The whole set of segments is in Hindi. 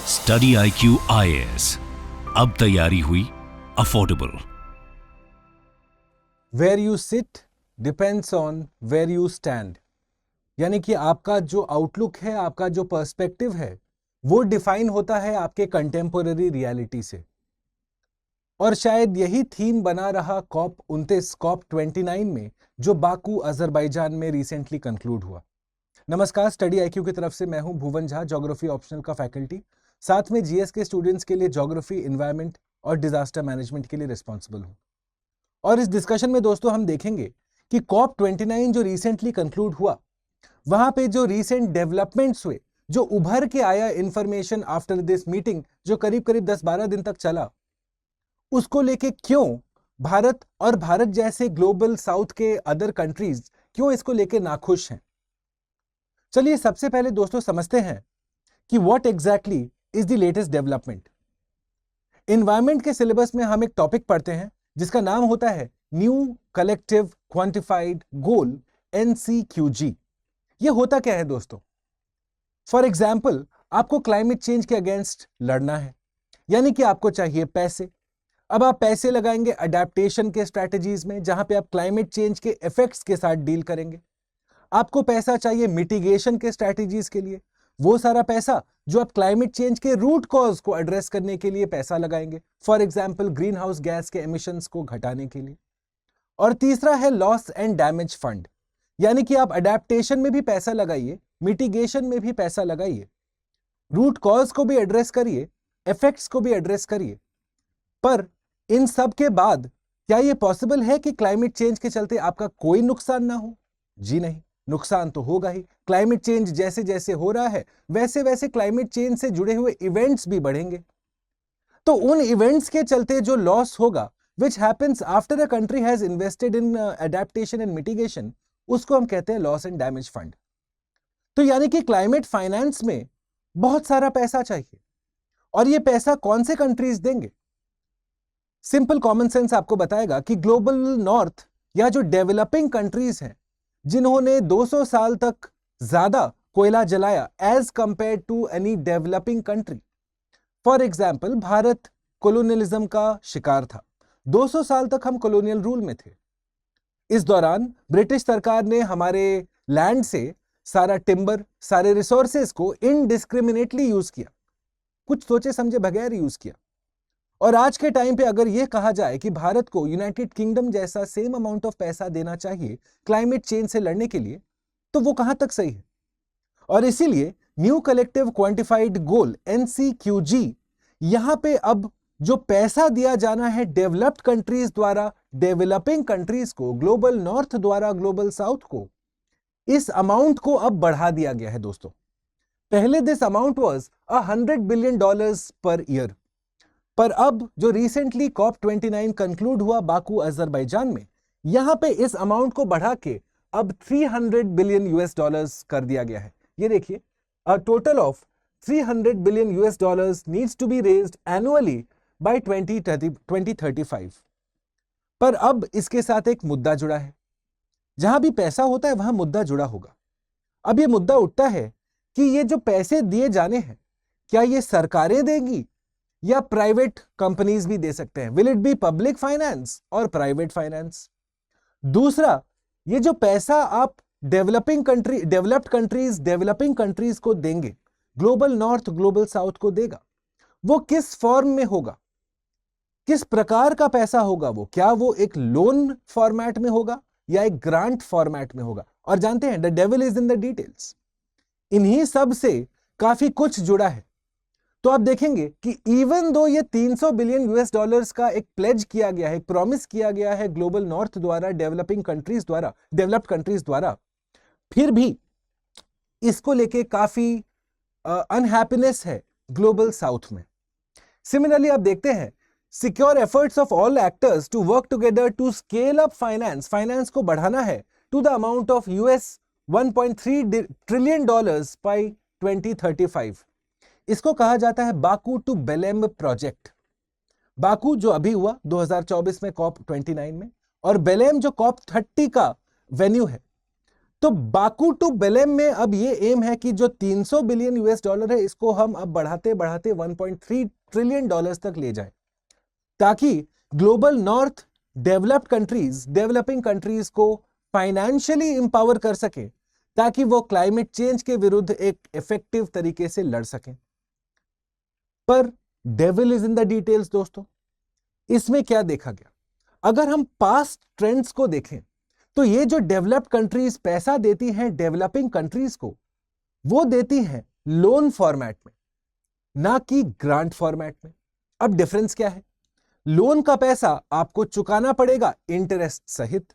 स्टडी IQ IAS, अब तैयारी हुई affordable. Where you sit depends on where you stand, यानी कि आपका जो आउटलुक है, आपका जो पर्सपेक्टिव है, वो डिफाइन होता है आपके कंटेम्पोररी रियलिटी से। और शायद यही थीम बना रहा COP29 में, जो बाकू अजरबैजान में रिसेंटली कंक्लूड हुआ। नमस्कार, स्टडी IQ की तरफ से मैं हूं भुवन झा, ज्योग्राफी ऑप्शनल का फैकल्टी, साथ में GS के स्टूडेंट्स के लिए ज्योग्राफी, एनवायरनमेंट और डिजास्टर मैनेजमेंट के लिए रिस्पॉन्सिबल हूं। और इस डिस्कशन में दोस्तों हम देखेंगे कि COP29 जो रिसेंटली कंक्लूड हुआ, वहां पे जो रिसेंट डेवलपमेंट्स हुए, जो उभर के आया इंफॉर्मेशन आफ्टर दिस मीटिंग, जो करीब करीब 10-12 दिन तक चला, उसको लेके क्यों भारत और भारत जैसे ग्लोबल साउथ के अदर कंट्रीज क्यों इसको लेके नाखुश हैं। चलिए सबसे पहले दोस्तों समझते हैं कि what exactly is the latest development. Environment के सिलेबस में हम एक टॉपिक पढ़ते हैं जिसका नाम होता है न्यू कलेक्टिव क्वांटिफाइड गोल, NCQG। ये होता क्या है दोस्तों? फॉर एग्जाम्पल, आपको क्लाइमेट चेंज के अगेंस्ट लड़ना है, यानी कि आपको चाहिए पैसे। अब आप पैसे लगाएंगे अडेप्टेशन के स्ट्रैटेजीज में, जहां पे आप क्लाइमेट चेंज के इफेक्ट्स के साथ डील करेंगे। आपको पैसा चाहिए मिटिगेशन के स्ट्रैटेजीज के लिए, वो सारा पैसा जो आप क्लाइमेट चेंज के रूट कॉज को एड्रेस करने के लिए पैसा लगाएंगे, for example green house gas के एमिशंस को घटाने के लिए। और तीसरा है लॉस एंड डैमेज फंड, यानी कि आप अडेप्टेशन में भी पैसा लगाइए, मिटिगेशन में भी पैसा लगाइए, रूट कॉज को भी एड्रेस करिए, इफेक्ट्स को भी एड्रेस करिए। पर इन सब के बाद क्या यह पॉसिबल है कि क्लाइमेट चेंज के चलते आपका कोई नुकसान ना हो? जी नहीं, नुकसान तो होगा ही। क्लाइमेट चेंज जैसे जैसे हो रहा है, वैसे वैसे क्लाइमेट चेंज से जुड़े हुए इवेंट्स भी बढ़ेंगे। तो उन इवेंट्स के चलते जो लॉस होगा, which happens after a country has invested in adaptation and mitigation, उसको हम कहते हैं लॉस एंड डैमेज फंड। तो यानी कि क्लाइमेट फाइनेंस में बहुत सारा पैसा चाहिए, और ये पैसा कौन से कंट्रीज देंगे? सिंपल कॉमन सेंस आपको बताएगा कि ग्लोबल नॉर्थ या जो डेवलपिंग कंट्रीज हैं, जिन्होंने 200 साल तक ज्यादा कोयला जलाया as compare to any developing country. For example, Bharat colonialism का शिकार था, 200 साल तक हम कॉलोनियल रूल में थे। इस दौरान ब्रिटिश सरकार ने हमारे लैंड से सारा टिम्बर, सारे रिसोर्सेज को इनडिस्क्रिमिनेटली यूज किया, कुछ सोचे समझे बगैर यूज किया। और आज के टाइम पे अगर यह कहा जाए कि भारत को यूनाइटेड किंगडम जैसा सेम अमाउंट ऑफ पैसा देना चाहिए क्लाइमेट चेंज से लड़ने के लिए, तो वो कहां तक सही है? और इसीलिए न्यू कलेक्टिव क्वांटिफाइड गोल, NCQG, यहां पे अब जो पैसा दिया जाना है डेवलप्ड कंट्रीज द्वारा डेवलपिंग कंट्रीज को, ग्लोबल नॉर्थ द्वारा ग्लोबल साउथ को, इस अमाउंट को अब बढ़ा दिया गया है दोस्तों। पहले this amount was $100 billion per year, पर अब जो रिसेंटली COP29 कंक्लूड हुआ बाकू अजरबैजान में, यहां पे इस अमाउंट को बढ़ा के अब $300 बिलियन कर दिया गया है। ये देखिए, a total of $300 billion needs to be raised annually by 2035। पर अब इसके साथ एक मुद्दा जुड़ा है। जहां भी पैसा होता है वहां मुद्दा जुड़ा होगा। अब ये मुद्दा उठता है कि ये जो पैसे दिए जाने हैं, क्या ये सरकारें देंगी या प्राइवेट कंपनीज भी दे सकते हैं? Will it be public finance और प्राइवेट फाइनेंस? दूसरा, ये जो पैसा आप डेवलप्ड कंट्रीज डेवलपिंग कंट्रीज को देंगे, ग्लोबल नॉर्थ ग्लोबल साउथ को देगा, वो किस फॉर्म में होगा? किस प्रकार का पैसा होगा वो? क्या वो एक लोन फॉर्मेट में होगा या एक ग्रांट फॉर्मेट में होगा? और जानते हैं, the devil is in the details. इन्हीं सब से काफी कुछ जुड़ा है। तो आप देखेंगे कि इवन दो ये $300 बिलियन का एक प्लेज किया गया है, एक प्रॉमिस किया गया है ग्लोबल नॉर्थ द्वारा, डेवलपिंग कंट्रीज द्वारा, डेवलप्ड कंट्रीज द्वारा, फिर भी इसको लेके काफी अनहैप्पीनेस है ग्लोबल साउथ में। सिमिलरली आप देखते हैं, secure efforts of all actors to work together to scale up finance को बढ़ाना है to the amount of $1.3 trillion by 2035। इसको कहा जाता है Baku to Belem project. Baku जो अभी हुआ 2024 में COP29 में, और बेलेम जो COP30 का वेन्यू है। तो बाकू टू बेलेम में अब ये एम है कि जो 300 बिलियन यूएस डॉलर है इसको हम अब बढ़ाते बढ़ाते 1.3 ट्रिलियन डॉलर्स तक ले जाएं, ताकि global north developed countries, developing countries को फाइनेंशियली इंपावर कर सके, ताकि वो क्लाइमेट चेंज के विरुद्ध एक इफेक्टिव तरीके से लड़ सकें। पर devil is in the details दोस्तों। इसमें क्या देखा गया, अगर हम पास्ट ट्रेंड्स को देखें तो ये जो डेवलप्ड कंट्रीज पैसा देती हैं डेवलपिंग कंट्रीज को, वो देती हैं लोन फॉर्मेट में, ना कि ग्रांट फॉर्मेट में। अब डिफरेंस क्या है, लोन का पैसा आपको चुकाना पड़ेगा इंटरेस्ट सहित,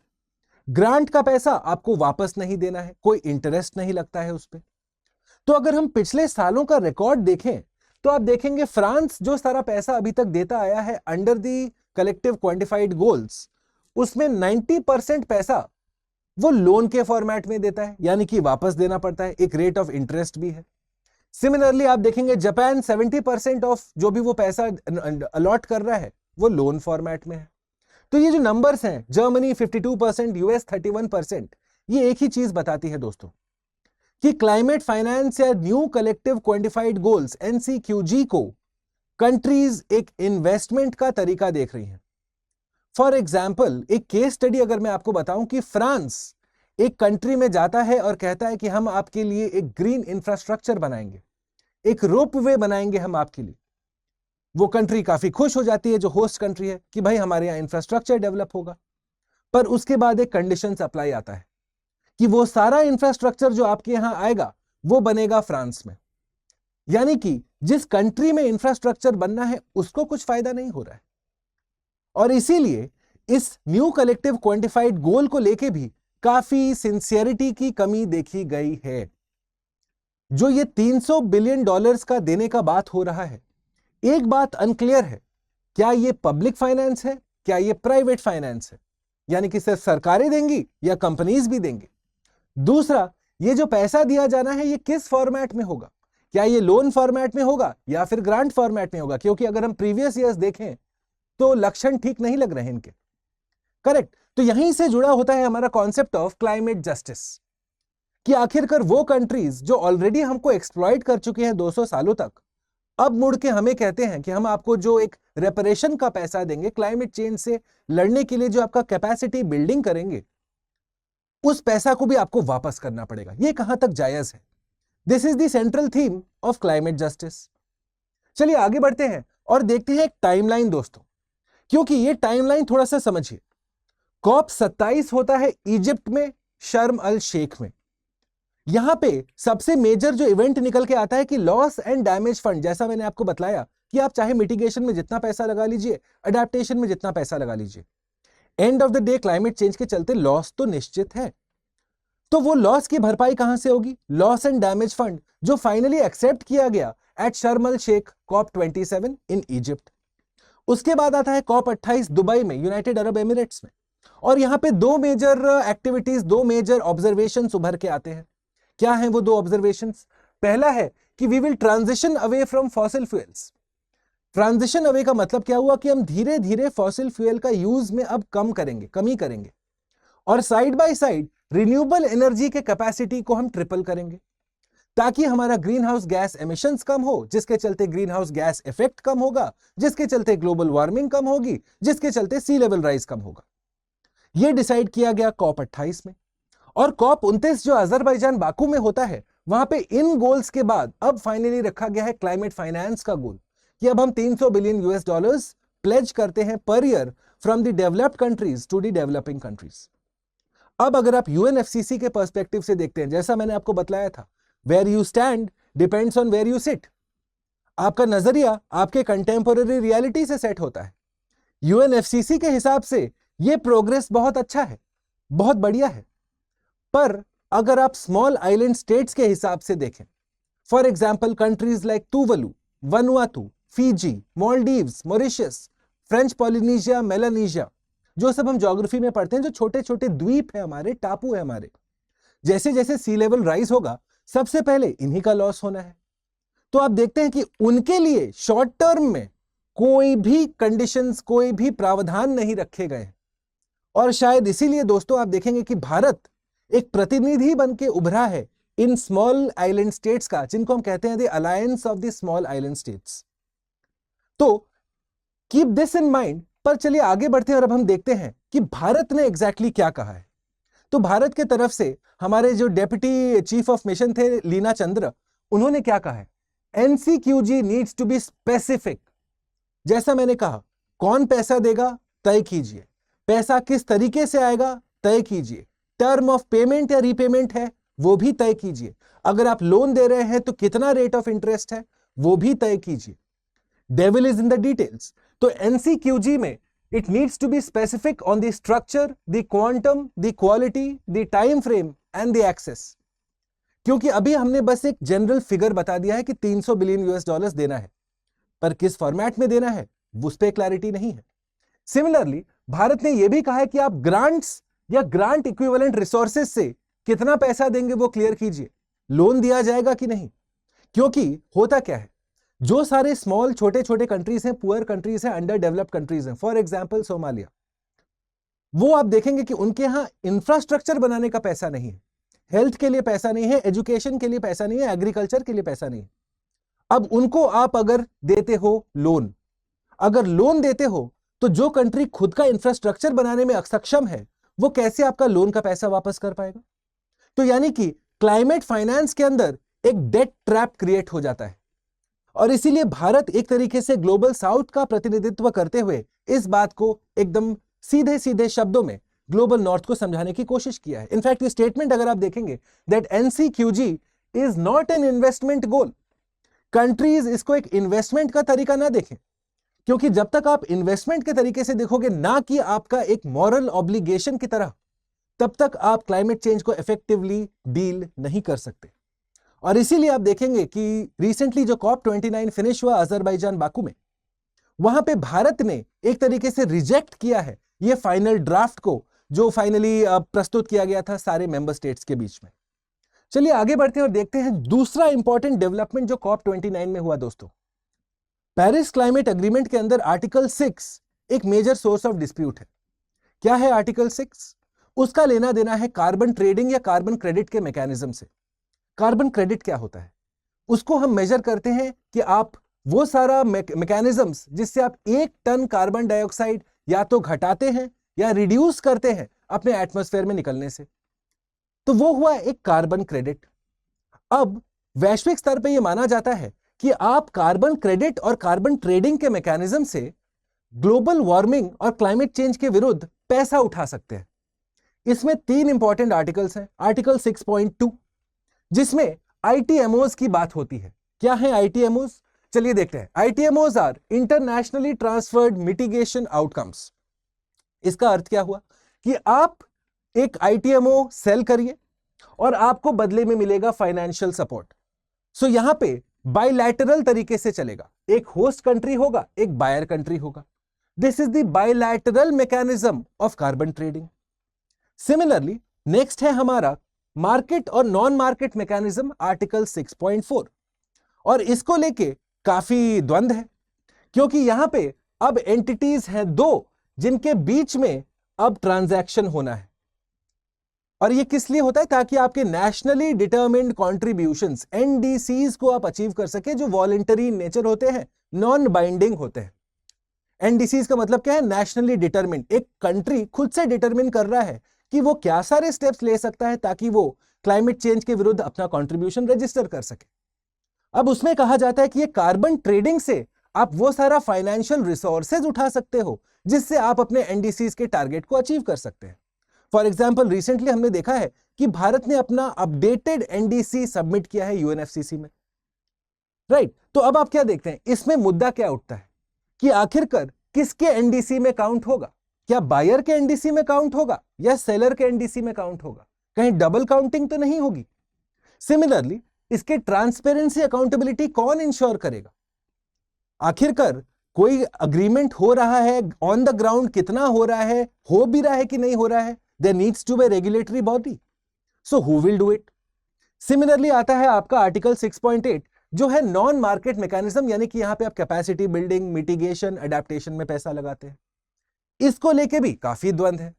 ग्रांट का पैसा आपको वापस नहीं देना है, कोई इंटरेस्ट नहीं लगता है उस पर। तो अगर हम पिछले सालों का रिकॉर्ड देखें तो आप देखेंगे फ्रांस जो सारा पैसा अभी तक देता आया है under the collective quantified goals, उसमें 90% पैसा वो लोन के फॉर्मेट में देता है, यानी कि वापस देना पड़ता है, एक रेट ऑफ इंटरेस्ट भी है। सिमिलरली आप देखेंगे जापान 70% ऑफ जो भी वो पैसा अलॉट कर रहा है वो लोन फॉर्मेट में है। तो ये जो नंबर्स हैं, जर्मनी 52%, यूएस 31%, ये एक ही चीज बताती है दोस्तों कि क्लाइमेट फाइनेंस या न्यू कलेक्टिव क्वांटिफाइड गोल्स एनसीक्यूजी को कंट्रीज एक इन्वेस्टमेंट का तरीका देख रही हैं। फॉर एग्जाम्पल, एक केस स्टडी अगर मैं आपको बताऊं कि फ्रांस एक कंट्री में जाता है और कहता है कि हम आपके लिए एक ग्रीन इंफ्रास्ट्रक्चर बनाएंगे, एक रोपवे बनाएंगे हम आपके लिए। वो कंट्री काफी खुश हो जाती है, जो होस्ट कंट्री है, कि भाई हमारे यहां इंफ्रास्ट्रक्चर डेवलप होगा। पर उसके बाद एक कंडीशन अप्लाई आता है कि वो सारा इंफ्रास्ट्रक्चर जो आपके यहां आएगा वो बनेगा फ्रांस में, यानी कि जिस कंट्री में इंफ्रास्ट्रक्चर बनना है उसको कुछ फायदा नहीं हो रहा है। और इसीलिए इस न्यू कलेक्टिव क्वांटिफाइड गोल को लेके भी काफी सिंसियरिटी की कमी देखी गई है। जो ये 300 बिलियन डॉलर्स का देने का बात हो रहा है, एक बात अनक्लियर है, क्या ये पब्लिक फाइनेंस है, क्या ये प्राइवेट फाइनेंस है, यानी कि सिर्फ सरकारें देंगी या कंपनीज भी देंगी। दूसरा, ये जो पैसा दिया जाना है ये किस फॉर्मेट में होगा, क्या ये लोन फॉर्मेट में होगा या फिर ग्रांट फॉर्मेट में होगा, क्योंकि अगर हम प्रीवियस ईयर्स देखें तो लक्षण ठीक नहीं लग रहे हैं इनके। करेक्ट। तो यहीं से जुड़ा होता है हमारा कॉन्सेप्ट ऑफ क्लाइमेट जस्टिस, कि आखिरकार वो कंट्रीज जो ऑलरेडी हमको एक्सप्लॉइट कर चुके हैं 200 सालों तक, अब मुड़ के हमें कहते हैं कि हम आपको जो एक रेपरेशन का पैसा देंगे, क्लाइमेट चेंज से लड़ने के लिए जो आपका कैपेसिटी बिल्डिंग करेंगे, उस पैसा को भी आपको वापस करना पड़ेगा। ये कहां तक जायज है? This is the central theme of climate justice. चलिए आगे बढ़ते हैं और देखते हैं एक टाइमलाइन दोस्तों, क्योंकि ये टाइमलाइन थोड़ा सा समझिए। कॉप 27 होता है इजिप्ट में, शर्म अल शेख में। यहां पे सबसे मेजर जो इवेंट निकल के आता है कि लॉस एंड डैमेज फंड, जैसा मैंने आपको बताया कि आप चाहे मिटिगेशन में जितना पैसा लगा लीजिए, अडेप्टेशन में जितना पैसा लगा लीजिए, end of the day climate change के चलते लॉस तो निश्चित है। तो वो लॉस की भरपाई कहां से होगी? लॉस एंड डैमेज फंड जो फाइनली एक्सेप्ट किया गया एट शर्म अल शेख कॉप 27 इन इजिप्ट। उसके बाद आता है कॉप 28 दुबई में, यूनाइटेड अरब एमिरेट्स में। और यहां पे दो मेजर एक्टिविटीज, दो मेजर ऑब्जर्वेशंस उभर के आते हैं। क्या हैं वो दो ऑब्जर्वेशंस? पहला है कि we will transition away from fossil fuels. Transition away का मतलब क्या हुआ कि हम धीरे धीरे फॉसिल फ्यूल का यूज में अब कमी करेंगे, और side by side renewable energy के कैपेसिटी को हम ट्रिपल करेंगे, ताकि हमारा ग्रीन हाउस गैस एमिशंस कम हो, जिसके चलते ग्रीन हाउस गैस इफेक्ट कम होगा, जिसके चलते ग्लोबल वार्मिंग कम होगी, जिसके चलते सी लेवल राइज कम होगा। यह डिसाइड किया गया कॉप 28 में। और कॉप 29 जो अजरबैजान बाकू में होता है, वहां पे इन गोल्स के बाद अब फाइनली रखा गया है क्लाइमेट फाइनेंस का गोल, कि अब हम 300 बिलियन यूएस डॉलर्स प्लेज करते हैं per year from the developed countries to the developing countries. अब अगर आप यूएनएफसीसी के पर्सपेक्टिव से देखते हैं, जैसा मैंने आपको बतलाया था, where you stand depends on where you sit. आपका नजरिया आपके कंटेम्पोररी रियलिटी से सेट होता है। यूएनएफसीसी के हिसाब से यह प्रोग्रेस बहुत अच्छा है, बहुत बढ़िया है। पर अगर आप स्मॉल आइलैंड स्टेट्स के हिसाब से देखें, for example countries like Tuvalu, Vanuatu, Fiji, Maldives, Mauritius, French Polynesia, Melanesia, जो सब हम ज्योग्राफी में पढ़ते हैं, जो छोटे छोटे द्वीप है हमारे, टापू है हमारे, जैसे जैसे सी लेवल राइज होगा सबसे पहले इन्हीं का लॉस होना है। तो आप देखते हैं कि उनके लिए शॉर्ट टर्म में कोई भी कंडीशंस, कोई भी प्रावधान नहीं रखे गए हैं। और शायद इसीलिए दोस्तों आप देखेंगे कि भारत एक प्रतिनिधि बन के उभरा है इन स्मॉल आइलैंड स्टेट्स का, जिनको हम कहते हैं the alliance of the small island states. तो कीप दिस इन माइंड। पर चलिए आगे बढ़ते हैं और अब हम देखते हैं कि भारत ने एग्जैक्टली क्या कहा है। तो भारत के तरफ से हमारे जो डेप्यूटी चीफ ऑफ मिशन थे लीना चंद्र, उन्होंने क्या कहा है, एनसीक्यूजी नीड्स टू बी स्पेसिफिक। जैसा मैंने कहा, कौन पैसा देगा तय कीजिए, पैसा किस तरीके से आएगा तय कीजिए, टर्म ऑफ पेमेंट या रीपेमेंट है वो भी तय कीजिए, अगर आप लोन दे रहे हैं तो कितना रेट ऑफ इंटरेस्ट है वो भी तय कीजिए। Devil is in the details. तो एनसीक्यूजी में it needs to be specific on the structure, the quantum, the quality, the time frame and the access. क्योंकि अभी हमने बस एक जनरल फिगर बता दिया है कि 300 बिलियन यूएस डॉलर्स देना है, पर किस फॉर्मेट में देना है उस पर क्लैरिटी नहीं है। सिमिलरली भारत ने यह भी कहा है कि आप ग्रांट्स या ग्रांट इक्विवेलेंट रिसोर्सेज से कितना पैसा देंगे वो क्लियर कीजिए, लोन दिया जाएगा कि नहीं। क्योंकि होता क्या है, जो सारे स्मॉल छोटे छोटे कंट्रीज हैं, पुअर कंट्रीज हैं, अंडर डेवलप्ड कंट्रीज हैं, फॉर एग्जांपल सोमालिया, वो आप देखेंगे कि उनके यहां इंफ्रास्ट्रक्चर बनाने का पैसा नहीं है, हेल्थ के लिए पैसा नहीं है, एजुकेशन के लिए पैसा नहीं है, एग्रीकल्चर के लिए पैसा नहीं है। अब उनको आप अगर देते हो लोन, अगर लोन देते हो तो जो कंट्री खुद का इंफ्रास्ट्रक्चर बनाने में अक्षम है वो कैसे आपका लोन का पैसा वापस कर पाएगा। तो यानी कि क्लाइमेट फाइनेंस के अंदर एक डेट ट्रैप क्रिएट हो जाता है, और इसीलिए भारत एक तरीके से ग्लोबल साउथ का प्रतिनिधित्व करते हुए इस बात को एकदम सीधे सीधे शब्दों में ग्लोबल नॉर्थ को समझाने की कोशिश किया है। इनफैक्ट ये स्टेटमेंट अगर आप देखेंगे, that NCQG is not an investment goal. Countries इसको एक इन्वेस्टमेंट का तरीका ना देखें, क्योंकि जब तक आप इन्वेस्टमेंट के तरीके से देखोगे, ना कि आपका एक मॉरल ऑब्लिगेशन की तरह, तब तक आप क्लाइमेट चेंज को इफेक्टिवली डील नहीं कर सकते। और इसीलिए आप देखेंगे कि रिसेंटली जो COP29 फिनिश हुआ अजरबैजान बाकू में, वहां पे भारत ने एक तरीके से रिजेक्ट किया है ये फाइनल ड्राफ्ट को, जो फाइनली प्रस्तुत किया गया था सारे मेंबर स्टेट्स के बीच में। चलिए आगे बढ़ते हैं और देखते हैं दूसरा इंपॉर्टेंट डेवलपमेंट जो COP29 में हुआ। दोस्तों, पेरिस क्लाइमेट एग्रीमेंट के अंदर आर्टिकल 6 एक मेजर सोर्स ऑफ डिस्प्यूट है। क्या है आर्टिकल 6? उसका लेना देना है कार्बन ट्रेडिंग या कार्बन क्रेडिट के मैकेनिज्म से। कार्बन क्रेडिट क्या होता है? उसको हम मेजर करते हैं कि आप वो सारा मैकेनिज्म्स जिससे आप 1 टन कार्बन डाइऑक्साइड या तो घटाते हैं या रिड्यूस करते हैं अपने एटमॉस्फेयर में निकलने से, तो वो हुआ एक कार्बन क्रेडिट। अब वैश्विक स्तर पे ये माना जाता है कि आप कार्बन क्रेडिट और कार्बन ट्रेडिंग के मैकेनिज्म से ग्लोबल वार्मिंग और क्लाइमेट चेंज के विरुद्ध पैसा उठा सकते हैं। इसमें 3 इंपॉर्टेंट आर्टिकल्स हैं। आर्टिकल 6.2 जिसमें आईटीएमओज की बात होती है। क्या है आईटीएमओज? चलिए देखते हैं। ITMOs are internationally transferred mitigation outcomes. इसका अर्थ क्या हुआ कि आप एक आईटीएमओ सेल करिए और आपको बदले में मिलेगा फाइनेंशियल सपोर्ट। सो यहां पे बायलैटरल तरीके से चलेगा, एक होस्ट कंट्री होगा, एक बायर कंट्री होगा। This is the bilateral mechanism of carbon trading. Similarly next है हमारा मार्केट और नॉन मार्केट मैकेनिज्म, आर्टिकल 6.4, और इसको लेके काफी द्वंद है, क्योंकि यहां पे अब एंटिटीज हैं 2 जिनके बीच में अब ट्रांजैक्शन होना है। और ये किस लिए होता है? ताकि आपके नेशनली डिटरमिन्ड कॉन्ट्रीब्यूशंस एनडीसीज को आप अचीव कर सके, जो वॉलंटरी नेचर होते हैं, नॉन बाइंडिंग होते हैं। एनडीसीज का मतलब क्या है? Nationally determined. एक कंट्री खुद से डिटरमिन कर रहा है कि वो क्या सारे स्टेप्स ले सकता है ताकि वो क्लाइमेट चेंज के विरुद्ध अपना कंट्रीब्यूशन रजिस्टर कर सके। अब उसमें कहा जाता है कि ये कार्बन ट्रेडिंग से आप वो सारा फाइनेंशियल रिसोर्सेज उठा सकते हो जिससे आप अपने एनडीसीज के टारगेट को अचीव कर सकते हैं। फॉर एग्जाम्पल, रिसेंटली हमने देखा है कि भारत ने अपना अपडेटेड एनडीसी सबमिट किया है यूएनएफसीसी में, राइट? तो अब आप क्या देखते हैं, इसमें मुद्दा क्या उठता है कि आखिरकार किसके एनडीसी में काउंट होगा? क्या बायर के एनडीसी में काउंट होगा या सेलर के एनडीसी में काउंट होगा? कहीं डबल काउंटिंग तो नहीं होगी? सिमिलरली इसके ट्रांसपेरेंसी, अकाउंटेबिलिटी कौन इंश्योर करेगा? आखिरकार कोई अग्रीमेंट हो रहा है, ऑन द ग्राउंड कितना हो रहा है, हो भी रहा है कि नहीं हो रहा है? There needs to be a regulatory body. So who will do it? Similarly आता है आपका आर्टिकल 6.8 जो है नॉन मार्केट मैकेनिज्म, यानी कि यहां पे आप कैपेसिटी बिल्डिंग, मिटिगेशन, अडेप्टेशन में पैसा लगाते हैं। इसको लेके भी काफी द्वंद है।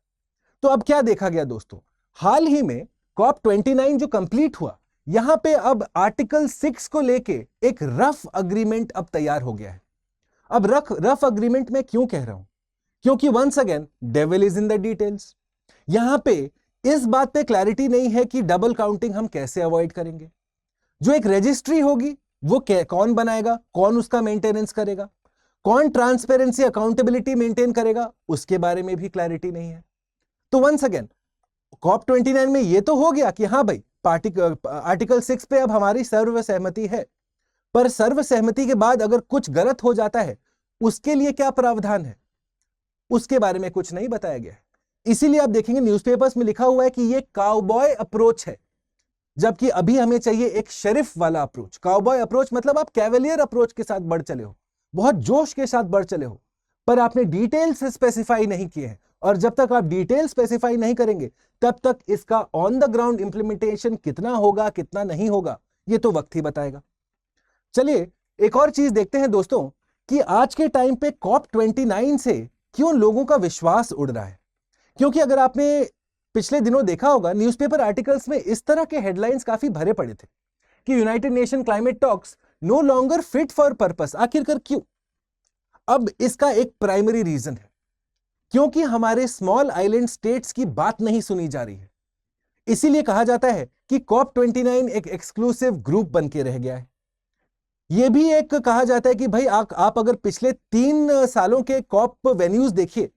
तो अब क्या देखा गया दोस्तों, हाल ही में COP29 जो कंप्लीट हुआ, यहां पे अब आर्टिकल 6 को लेके एक रफ अग्रीमेंट अब तैयार हो गया है। अब रफ अग्रीमेंट में क्यों कह रहा हूं? क्योंकि once again devil is in the details. यहां पे इस बात पे क्लैरिटी नहीं है कि डबल काउंटिंग हम कैसे अवॉइड करेंगे। जो एक रजिस्ट्री होगी वो कौन बनाएगा, कौन उसका मेंटेनेंस करेगा, कौन ट्रांसपेरेंसी अकाउंटेबिलिटी मेंटेन करेगा, उसके बारे में भी क्लैरिटी नहीं है। तो वंस अगेन COP29 में ये तो हो गया कि हाँ भाई आर्टिकल 6 पे अब हमारी सर्वसहमति है, पर सर्वसहमति के बाद अगर कुछ गलत हो जाता है उसके लिए क्या प्रावधान है, उसके बारे में कुछ नहीं बताया गया है। इसीलिए आप देखेंगे न्यूज़पेपर्स में लिखा हुआ है कि ये काउबॉय अप्रोच है, जबकि अभी हमें चाहिए एक शेरिफ वाला अप्रोच। काउबॉय अप्रोच मतलब आप कैवलियर अप्रोच के साथ बढ़ चले हो, बहुत जोश के साथ बढ़ चले हो, पर आपने डिटेल्स स्पेसिफाई नहीं किए हैं। और जब तक आप डिटेल स्पेसिफाई नहीं करेंगे तब तक इसका ऑन द ग्राउंड इंप्लीमेंटेशन कितना होगा कितना नहीं होगा ये तो वक्त ही बताएगा। चलिए एक और चीज देखते हैं दोस्तों कि आज के टाइम पे COP29 से क्यों लोगों का विश्वास उड़ रहा है। क्योंकि अगर आपने पिछले दिनों देखा होगा न्यूज़पेपर आर्टिकल्स में इस तरह के हेडलाइंस काफी भरे पड़े थे कि United Nation climate talks no longer fit for purpose. आखिरकार क्यों? अब इसका एक प्राइमरी रीजन है, क्योंकि हमारे स्मॉल आइलैंड स्टेट्स की बात नहीं सुनी जा रही है। इसीलिए कहा जाता है कि COP29 एक एक्सक्लूसिव ग्रुप बन के रह गया है। यह भी एक कहा जाता है कि भाई आप अगर पिछले 3 सालों के कॉप वेन्यूज देखिए,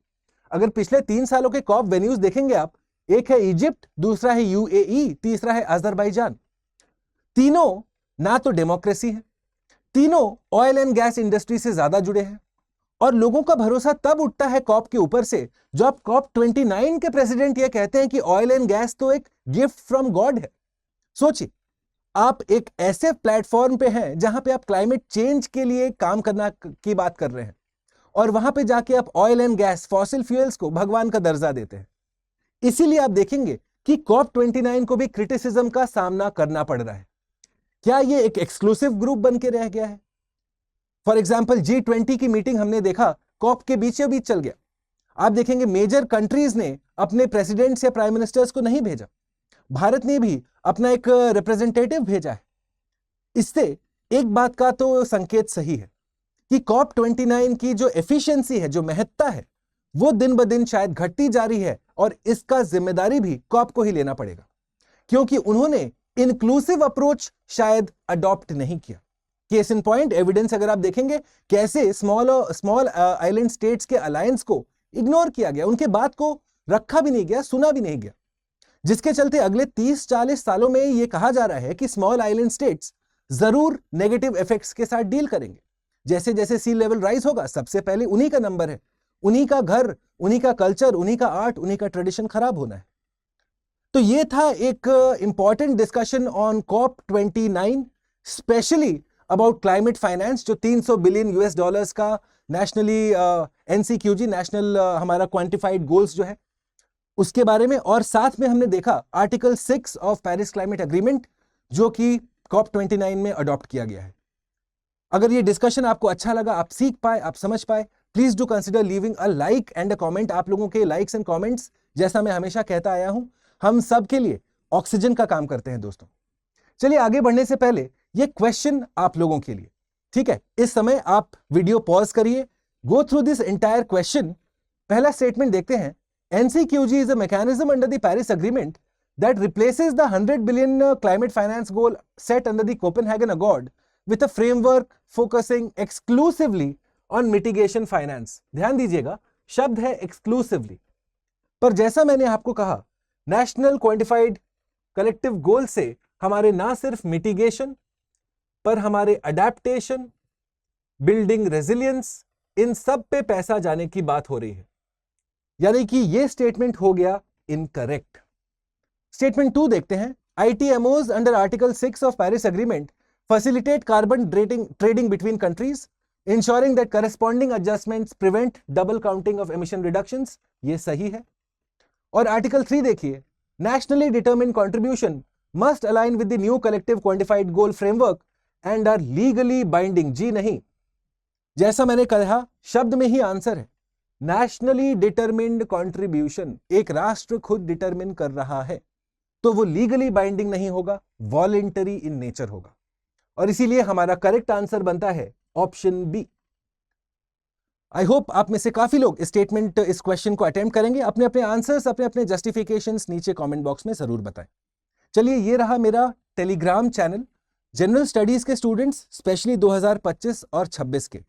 अगर पिछले 3 सालों के कॉप वेन्यूज देखेंगे आप, एक है इजिप्ट, दूसरा है UAE, तीसरा है अजरबैजान। तीनों ना तो डेमोक्रेसी है, तीनों ऑयल एंड गैस इंडस्ट्री से ज्यादा जुड़े हैं, और लोगों का भरोसा तब उठता है कॉप के ऊपर से जब COP29 के प्रेसिडेंट ये कहते हैं कि ऑयल एंड गैस तो एक गिफ्ट फ्रॉम गॉड है। सोचिए, आप एक ऐसे प्लेटफॉर्म पे हैं जहां पे आप क्लाइमेट चेंज के लिए काम करना की बात कर रहे हैं, और वहां पे जाके आप oil and gas, fossil fuels को भगवान का दर्जा देते हैं। इसीलिए आप देखेंगे कि COP29 को भी क्रिटिसिज्म का सामना करना पड़ रहा है। क्या ये एक एक्सक्लूसिव ग्रुप बन के रह गया है? फॉर एग्जाम्पल G20 की मीटिंग हमने देखा कॉप के बीचों बीच चल गया। आप देखेंगे मेजर कंट्रीज ने अपने प्रेसिडेंट्स या प्राइम मिनिस्टर्स को नहीं भेजा, भारत ने भी अपना एक रिप्रेजेंटेटिव भेजा है। इससे एक बात का तो संकेत सही है कि COP29 की जो एफिशिएंसी है, जो महत्ता है, वो दिन ब दिन शायद घटती जा रही है, और इसका जिम्मेदारी भी कॉप को ही लेना पड़ेगा, क्योंकि उन्होंने इंक्लूसिव अप्रोच शायद अडॉप्ट नहीं किया। केस इन पॉइंट, एविडेंस अगर आप देखेंगे कैसे स्मॉल आइलैंड स्टेट्स के अलायंस को इग्नोर किया गया, उनके बात को रखा भी नहीं गया, सुना भी नहीं गया, जिसके चलते अगले 30-40 सालों में यह कहा जा रहा है कि स्मॉल आइलैंड स्टेट्स जरूर नेगेटिव इफेक्ट्स के साथ डील करेंगे। जैसे जैसे सी लेवल राइज होगा, सबसे पहले उन्हीं का नंबर है, उन्हीं का घर, उन्हीं का कल्चर, उन्हीं का आर्ट, उन्हीं का ट्रेडिशन खराब होना है। तो ये था एक important discussion on COP29, specially about climate finance, जो $300 बिलियन का नेशनली NCQG, नेशनल हमारा क्वांटिफाइड गोल्स जो है उसके बारे में। और साथ में हमने देखा article 6 of Paris climate agreement, जो कि COP29 में अडॉप्ट किया गया है। अगर ये डिस्कशन आपको अच्छा लगा, आप सीख पाए, आप समझ पाए, please do consider leaving a like and a comment. आप लोगों के लाइक्स एंड कमेंट्स, जैसा मैं हमेशा कहता आया हूं, हम सब के लिए ऑक्सीजन का काम करते हैं दोस्तों। चलिए आगे बढ़ने से पहले ये क्वेश्चन आप लोगों के लिए, ठीक है? इस समय आप वीडियो पॉज करिए, go through this entire question. पहला स्टेटमेंट देखते हैं। NCQG is a mechanism under the Paris Agreement that replaces the $100 billion climate finance goal set under the Copenhagen Accord with a framework focusing exclusively on mitigation finance. ध्यान दीजिएगा, शब्द है exclusively। पर जैसा मैंने आपको कहा, नेशनल क्वांटिफाइड कलेक्टिव गोल से हमारे ना सिर्फ मिटिगेशन पर हमारे अडेप्टेशन, बिल्डिंग रेजिलियंस, इन सब पे पैसा जाने की बात हो रही है। यानी कि ये स्टेटमेंट हो गया इनकरेक्ट। स्टेटमेंट 2 देखते हैं। ITMOs under article 6 of Paris agreement facilitate carbon trading between countries, ensuring that corresponding adjustments prevent double counting of emission reductions. ये सही है। और आर्टिकल 3 देखिए, nationally determined contribution must align with the new collective quantified goal framework and are legally binding. जी नहीं, जैसा मैंने कहा शब्द में ही आंसर है। नेशनली डिटरमिन्ड कंट्रीब्यूशन, एक राष्ट्र खुद डिटरमिन कर रहा है, तो वो लीगली बाइंडिंग नहीं होगा, वॉलेंटरी इन नेचर होगा। और इसीलिए हमारा करेक्ट आंसर बनता है ऑप्शन बी। आई होप आप में से काफी लोग इस क्वेश्चन को अटेम्प्ट करेंगे। अपने अपने आंसर्स, अपने अपने जस्टिफिकेशंस नीचे कमेंट बॉक्स में जरूर बताएं। चलिए, ये रहा मेरा टेलीग्राम चैनल जनरल स्टडीज के स्टूडेंट्स, स्पेशली 2025 और 26 के।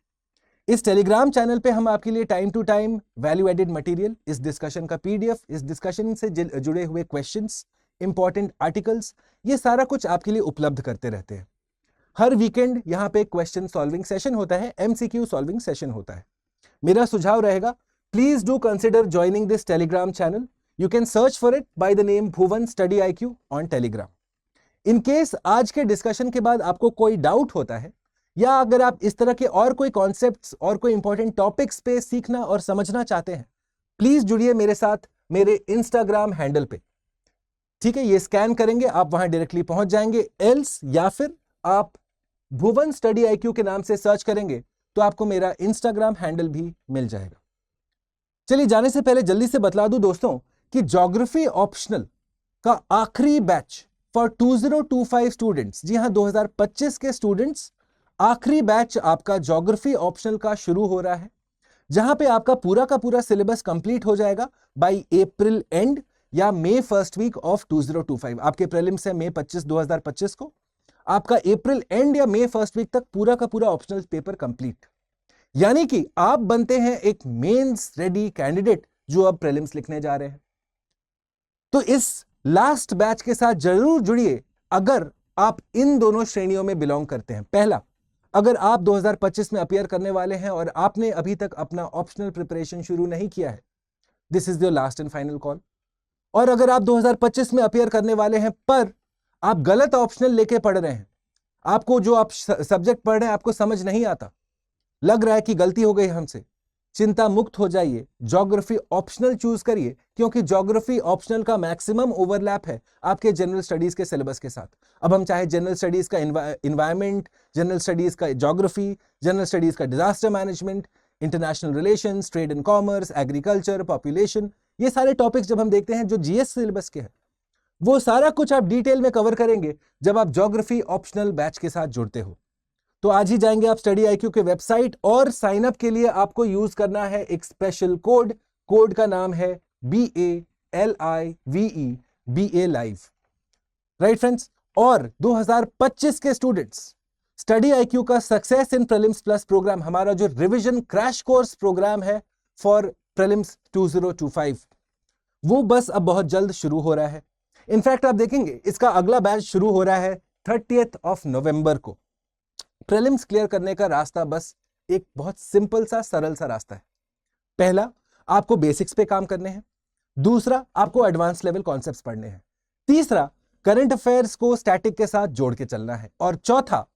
इस टेलीग्राम चैनल पे हम आपके लिए time to time value added material, इस डिस्कशन का पीडीएफ, इस डिस्कशन से जुड़े हुए क्वेश्चंस, इंपॉर्टेंट आर्टिकल्स, ये सारा कुछ आपके लिए उपलब्ध करते रहते हैं। हर वीकेंड यहाँ पे क्वेश्चन सॉल्विंग सेशन होता है, एमसीक्यू सॉल्विंग सेशन होता है। मेरा सुझाव रहेगा, please do consider joining this Telegram channel. You can search for it by the name Bhuvan study IQ on Telegram. In case आज के डिस्कशन के बाद आपको कोई डाउट होता है, या अगर आप इस तरह के और कोई कॉन्सेप्ट्स और कोई इंपॉर्टेंट टॉपिक्स पे सीखना और समझना चाहते हैं, प्लीज जुड़िए मेरे साथ मेरे इंस्टाग्राम हैंडल पे। ठीक है, ये स्कैन करेंगे, आप वहां डायरेक्टली पहुंच जाएंगे। एल्स या फिर आप भुवन स्टडी IQ के नाम से सर्च करेंगे तो आपको मेरा इंस्टाग्राम हैंडल भी मिल जाएगा। चलिए, जाने से पहले जल्दी से बतला दूं दोस्तों कि ज्योग्राफी ऑप्शनल का आखिरी बैच फॉर 2025 स्टूडेंट्स, जी हां 2025 के स्टूडेंट्स, आखिरी बैच आपका ज्योग्राफी ऑप्शनल का शुरू हो रहा है, जहां पे आपका पूरा का पूरा सिलेबस कंप्लीट हो जाएगा बाय अप्रैल एंड या मई फर्स्ट वीक ऑफ 2025। आपके प्रीलिम्स है मई 25 2025 को, आपका अप्रैल एंड या मई फर्स्ट वीक तक पूरा का पूरा ऑप्शनल पेपर कंप्लीट। यानी कि आप बनते हैं एक मेंस रेडी कैंडिडेट जो अब प्रीलिम्स लिखने जा रहे हैं। तो इस लास्ट बैच के साथ जरूर जुड़िए अगर आप इन दोनों श्रेणियों में बिलोंग करते हैं। पहला, अगर आप 2025 में अपीयर करने वाले हैं और आपने अभी तक अपना ऑप्शनल प्रिपरेशन शुरू नहीं किया है, this is your last and final call. और अगर आप 2025 में अपीयर करने वाले हैं पर आप गलत ऑप्शनल लेके पढ़ रहे हैं, आपको जो आप सब्जेक्ट पढ़ रहे हैं आपको समझ नहीं आता, लग रहा है कि गलती हो गई हमसे, चिंता मुक्त हो जाइए, ज्योग्राफी ऑप्शनल चूज करिए, क्योंकि ज्योग्राफी ऑप्शनल का मैक्सिमम ओवरलैप है आपके जनरल स्टडीज के सिलेबस के साथ। अब हम चाहे जनरल स्टडीज का एनवायरनमेंट, जनरल स्टडीज का ज्योग्राफी, जनरल स्टडीज का disaster management, international relations, trade and commerce, agriculture, population, ये सारे टॉपिक्स जब हम देखते हैं जो जीएस सिलेबस के हैं, वो सारा कुछ आप डिटेल में कवर करेंगे जब आप ज्योग्राफी ऑप्शनल बैच के साथ जुड़ते हो। तो आज ही जाएंगे आप स्टडी IQ के वेबसाइट और साइन अप के लिए आपको यूज करना है एक स्पेशल कोड का नाम है BALIVE, BA live. Right friends, और 2025 के स्टूडेंट्स, स्टडी IQ का success in prelims plus program, हमारा जो रिवीजन क्रैश कोर्स प्रोग्राम है फॉर प्रीलिम्स 2025, वो बस अब बहुत जल्द शुरू हो रहा है। इनफैक्ट आप देखेंगे इसका अगला बैच शुरू हो रहा है 30 नवंबर को। प्रीलिम्स क्लियर करने का रास्ता बस एक बहुत सिंपल सा सरल सा रास्ता है। पहला, आपको बेसिक्स पे काम करने हैं। दूसरा, आपको एडवांस लेवल कॉन्सेप्ट्स पढ़ने हैं। तीसरा, करंट अफेयर्स को स्टैटिक के साथ जोड़ के चलना है। और चौथा,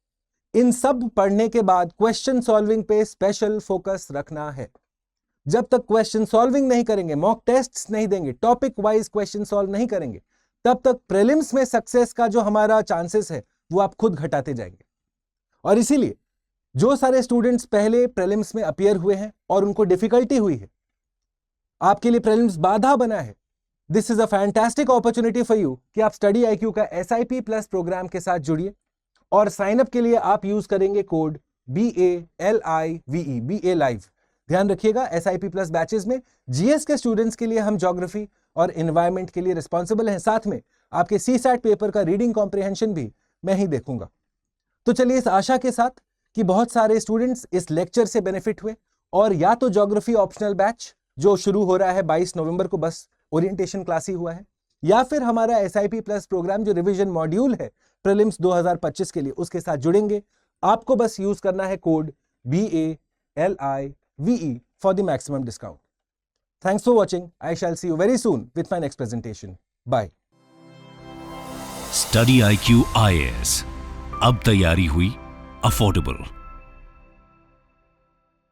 इन सब पढ़ने के बाद क्वेश्चन सॉल्विंग पे स्पेशल फोकस रखना है। जब तक क्वेश्चन सॉल्विंग नहीं करेंगे, मॉक टेस्ट्स नहीं देंगे, टॉपिक वाइज क्वेश्चन सॉल्व नहीं करेंगे, तब तक प्रीलिम्स में सक्सेस का जो हमारा चांसेस है वो आप खुद घटाते जाएंगे। और इसीलिए जो सारे स्टूडेंट्स पहले प्रीलिम्स में अपीयर हुए हैं और उनको डिफिकल्टी हुई है, आपके लिए प्रीलिम्स बाधा बना है, this is a fantastic opportunity for you कि आप स्टडी IQ का SIP प्लस प्रोग्राम के साथ जुड़िए। और साइन अप के लिए आप यूज करेंगे कोड BALIVE, BA लाइव। ध्यान रखिएगा, SIP प्लस बैचेस में GS के स्टूडेंट्स के लिए हम ज्योग्राफी और एनवायरनमेंट के लिए रिस्पॉन्सिबल हैं, साथ में आपके CSAT पेपर का रीडिंग कॉम्प्रिहेंशन भी मैं ही देखूंगा। तो चलिए, इस आशा के साथ कि बहुत सारे स्टूडेंट्स इस लेक्चर से बेनिफिट हुए और या तो ज्योग्राफी ऑप्शनल बैच जो शुरू हो रहा है 22 नवंबर को, बस ओरिएंटेशन क्लास ही हुआ है, या फिर हमारा SIP प्लस प्रोग्राम जो रिवीजन मॉड्यूल है प्रीलिम्स 2025 के लिए, उसके साथ जुड़ेंगे। आपको बस यूज करना है code BALIVE for the maximum discount. Thanks for watching. I shall see you very soon with my next presentation. Bye. Study IQ IAS, अब तैयारी हुई अफोर्डेबल।